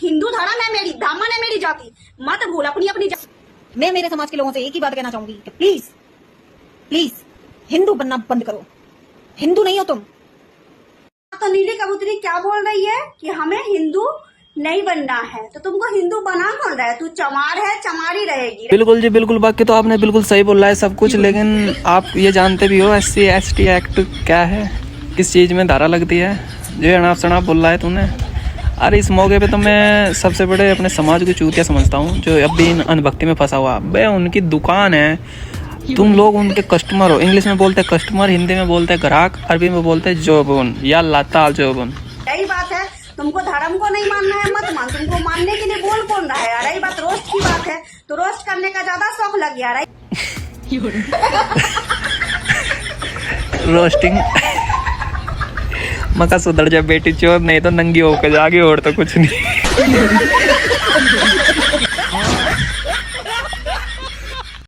हिंदू धर्म है मेरी, दामन है मेरी जाति, मत भूल अपनी अपनी जाति। मैं मेरे समाज के लोगों से एक ही बात कहना चाहूंगी कि प्लीज प्लीज हिंदू बनना बंद करो। हिंदू नहीं हो तुम। तो नीली कबूतरी क्या बोल रही है कि हमें हिंदू नहीं बनना है, तो तुमको हिंदू बना कौन रहा है? तू चमार है, चमारी रहेगी। बिल्कुल जी बिल्कुल, बाकी तो आपने बिल्कुल सही बोला है सब कुछ, लेकिन आप ये जानते भी हो SC/ST एक्ट क्या है, किस चीज़ में धारा लगती है? जो अनाप शनाप बोल रहा है तूने। अरे इस मौके पे तो मैं सबसे बड़े अपने समाज को चूतिया समझता हूँ जो अब भी इन अनभक्ति में फंसा हुआ। बे उनकी दुकान है, तुम लोग उनके कस्टमर हो। इंग्लिश में बोलते हैं कस्टमर, हिंदी में बोलते हैं ग्राहक, अरबी में बोलते हैं जोबन या लाताल जोबन। यही बात है, तुमको धर्म को नहीं मानना है मत मान, तुमको मानने के लिए बोल कौन रहा है यार? यही बात रोस्ट की बात है, तो रोस्ट करने का ज्यादा शौक लग गया रहा। रोस्टिंग मका सुधर जा बेटी चोर, नहीं तो नंगी होकर जागे और तो कुछ नहीं।